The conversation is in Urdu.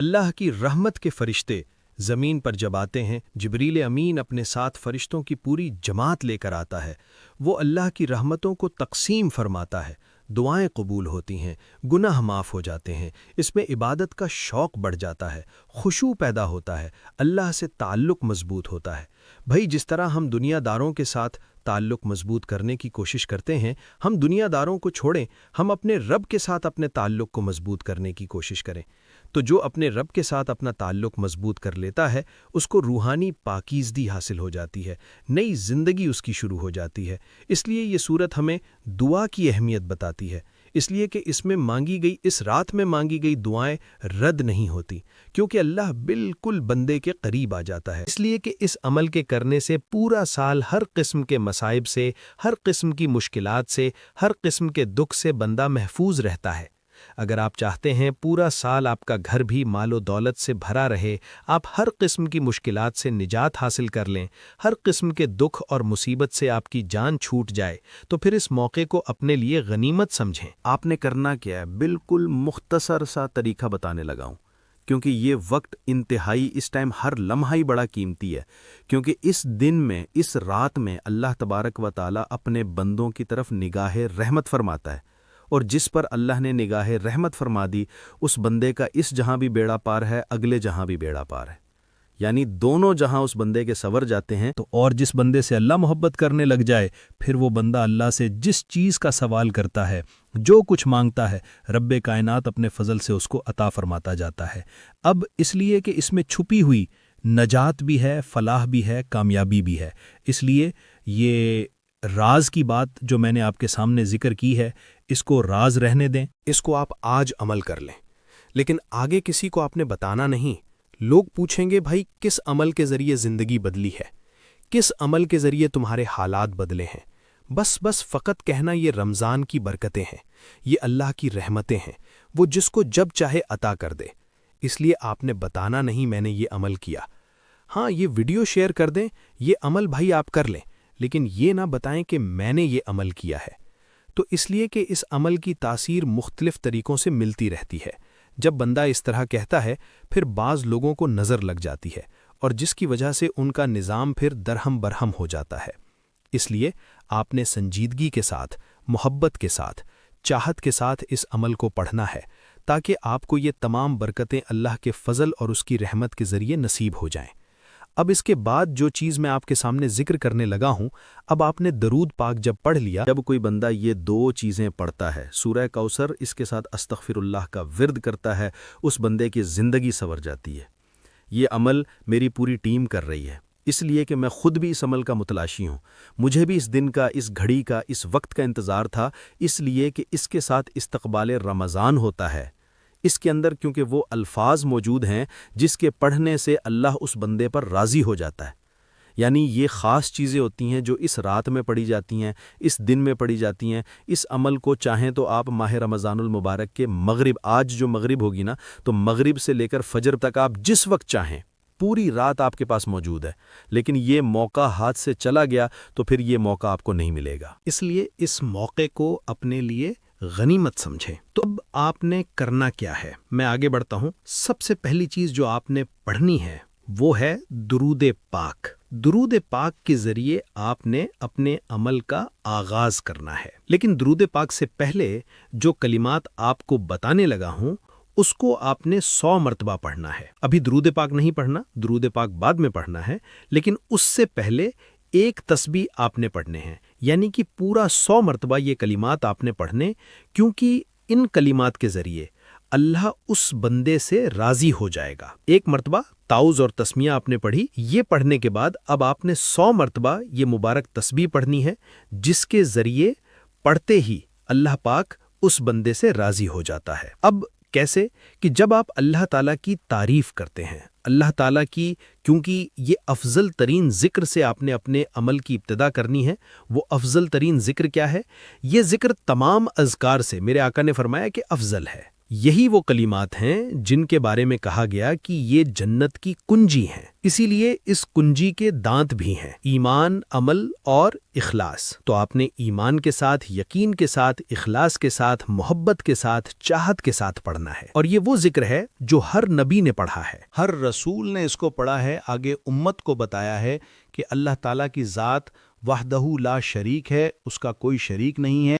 اللہ کی رحمت کے فرشتے زمین پر جب آتے ہیں، جبریل امین اپنے ساتھ فرشتوں کی پوری جماعت لے کر آتا ہے۔ وہ اللہ کی رحمتوں کو تقسیم فرماتا ہے، دعائیں قبول ہوتی ہیں، گناہ معاف ہو جاتے ہیں، اس میں عبادت کا شوق بڑھ جاتا ہے، خشوع پیدا ہوتا ہے، اللہ سے تعلق مضبوط ہوتا ہے۔ بھائی، جس طرح ہم دنیا داروں کے ساتھ تعلق مضبوط کرنے کی کوشش کرتے ہیں، ہم دنیا داروں کو چھوڑیں، ہم اپنے رب کے ساتھ اپنے تعلق کو مضبوط کرنے کی کوشش کریں۔ تو جو اپنے رب کے ساتھ اپنا تعلق مضبوط کر لیتا ہے، اس کو روحانی پاکیزگی حاصل ہو جاتی ہے، نئی زندگی اس کی شروع ہو جاتی ہے۔ اس لیے یہ سورت ہمیں دعا کی اہمیت بتاتی ہے، اس لیے کہ اس رات میں مانگی گئی دعائیں رد نہیں ہوتی، کیونکہ اللہ بالکل بندے کے قریب آ جاتا ہے۔ اس لیے کہ اس عمل کے کرنے سے پورا سال ہر قسم کے مصائب سے، ہر قسم کی مشکلات سے، ہر قسم کے دکھ سے بندہ محفوظ رہتا ہے۔ اگر آپ چاہتے ہیں پورا سال آپ کا گھر بھی مال و دولت سے بھرا رہے، آپ ہر قسم کی مشکلات سے نجات حاصل کر لیں، ہر قسم کے دکھ اور مصیبت سے آپ کی جان چھوٹ جائے، تو پھر اس موقع کو اپنے لیے غنیمت سمجھیں۔ آپ نے کرنا کیا ہے؟ بالکل مختصر سا طریقہ بتانے لگا ہوں، کیونکہ یہ وقت انتہائی، اس ٹائم ہر لمحہ ہی بڑا قیمتی ہے، کیونکہ اس دن میں، اس رات میں اللہ تبارک و تعالی اپنے بندوں کی طرف نگاہ رحمت فرماتا ہے، اور جس پر اللہ نے نگاہ رحمت فرما دی، اس بندے کا اس جہاں بھی بیڑا پار ہے، اگلے جہاں بھی بیڑا پار ہے، یعنی دونوں جہاں اس بندے کے سنور جاتے ہیں۔ تو اور جس بندے سے اللہ محبت کرنے لگ جائے، پھر وہ بندہ اللہ سے جس چیز کا سوال کرتا ہے، جو کچھ مانگتا ہے، رب کائنات اپنے فضل سے اس کو عطا فرماتا جاتا ہے۔ اب اس لیے کہ اس میں چھپی ہوئی نجات بھی ہے، فلاح بھی ہے، کامیابی بھی ہے، اس لیے یہ راز کی بات جو میں نے آپ کے سامنے ذکر کی ہے، اس کو راز رہنے دیں، اس کو آپ آج عمل کر لیں، لیکن آگے کسی کو آپ نے بتانا نہیں۔ لوگ پوچھیں گے، بھائی کس عمل کے ذریعے زندگی بدلی ہے، کس عمل کے ذریعے تمہارے حالات بدلے ہیں؟ بس فقط کہنا یہ رمضان کی برکتیں ہیں، یہ اللہ کی رحمتیں ہیں، وہ جس کو جب چاہے عطا کر دے۔ اس لیے آپ نے بتانا نہیں میں نے یہ عمل کیا۔ ہاں، یہ ویڈیو شیئر کر دیں، یہ عمل بھائی آپ کر لیں، لیکن یہ نہ بتائیں کہ میں نے یہ عمل کیا ہے۔ تو اس لیے کہ اس عمل کی تاثیر مختلف طریقوں سے ملتی رہتی ہے۔ جب بندہ اس طرح کہتا ہے، پھر بعض لوگوں کو نظر لگ جاتی ہے، اور جس کی وجہ سے ان کا نظام پھر درہم برہم ہو جاتا ہے۔ اس لیے آپ نے سنجیدگی کے ساتھ، محبت کے ساتھ، چاہت کے ساتھ اس عمل کو پڑھنا ہے، تاکہ آپ کو یہ تمام برکتیں اللہ کے فضل اور اس کی رحمت کے ذریعے نصیب ہو جائیں۔ اب اس کے بعد جو چیز میں آپ کے سامنے ذکر کرنے لگا ہوں، اب آپ نے درود پاک جب پڑھ لیا، جب کوئی بندہ یہ دو چیزیں پڑھتا ہے، سورہ کوثر، اس کے ساتھ استغفر اللہ کا ورد کرتا ہے، اس بندے کی زندگی سنور جاتی ہے۔ یہ عمل میری پوری ٹیم کر رہی ہے، اس لیے کہ میں خود بھی اس عمل کا متلاشی ہوں۔ مجھے بھی اس دن کا، اس گھڑی کا، اس وقت کا انتظار تھا، اس لیے کہ اس کے ساتھ استقبال رمضان ہوتا ہے۔ اس کے اندر کیونکہ وہ الفاظ موجود ہیں جس کے پڑھنے سے اللہ اس بندے پر راضی ہو جاتا ہے، یعنی یہ خاص چیزیں ہوتی ہیں جو اس رات میں پڑھی جاتی ہیں، اس دن میں پڑھی جاتی ہیں۔ اس عمل کو چاہیں تو آپ ماہ رمضان المبارک کے مغرب، آج جو مغرب ہوگی نا، تو مغرب سے لے کر فجر تک آپ جس وقت چاہیں، پوری رات آپ کے پاس موجود ہے، لیکن یہ موقع ہاتھ سے چلا گیا تو پھر یہ موقع آپ کو نہیں ملے گا۔ اس لیے اس موقع کو اپنے لیے غنیمت سمجھیں۔ تو اب آپ نے کرنا کیا ہے؟ میں آگے بڑھتا ہوں۔ سب سے پہلی چیز جو آپ نے پڑھنی ہے وہ ہے درود پاک۔ درود پاک کے ذریعے آپ نے اپنے عمل کا آغاز کرنا ہے، لیکن درود پاک سے پہلے جو کلمات آپ کو بتانے لگا ہوں، اس کو آپ نے 100 مرتبہ پڑھنا ہے۔ ابھی درود پاک نہیں پڑھنا، درود پاک بعد میں پڑھنا ہے، لیکن اس سے پہلے ایک تسبیح آپ نے پڑھنے ہیں، یعنی کہ پورا 100 مرتبہ یہ کلمات آپ نے پڑھنے، کیونکہ ان کلمات کے ذریعے اللہ اس بندے سے راضی ہو جائے گا۔ ایک مرتبہ تعوذ اور تسمیہ آپ نے پڑھی، یہ پڑھنے کے بعد اب آپ نے 100 مرتبہ یہ مبارک تسبیح پڑھنی ہے، جس کے ذریعے پڑھتے ہی اللہ پاک اس بندے سے راضی ہو جاتا ہے۔ اب کیسے؟ کہ جب آپ اللہ تعالیٰ کی تعریف کرتے ہیں، اللہ تعالیٰ کی، کیونکہ یہ افضل ترین ذکر سے آپ نے اپنے عمل کی ابتدا کرنی ہے۔ وہ افضل ترین ذکر کیا ہے؟ یہ ذکر تمام اذکار سے، میرے آقا نے فرمایا کہ افضل ہے، یہی وہ کلمات ہیں جن کے بارے میں کہا گیا کہ یہ جنت کی کنجی ہیں، اسی لیے اس کنجی کے دانت بھی ہیں: ایمان، عمل اور اخلاص۔ تو آپ نے ایمان کے ساتھ، یقین کے ساتھ، اخلاص کے ساتھ، محبت کے ساتھ، چاہت کے ساتھ پڑھنا ہے، اور یہ وہ ذکر ہے جو ہر نبی نے پڑھا ہے، ہر رسول نے اس کو پڑھا ہے، آگے امت کو بتایا ہے کہ اللہ تعالیٰ کی ذات وحدہ لا شریک ہے، اس کا کوئی شریک نہیں ہے۔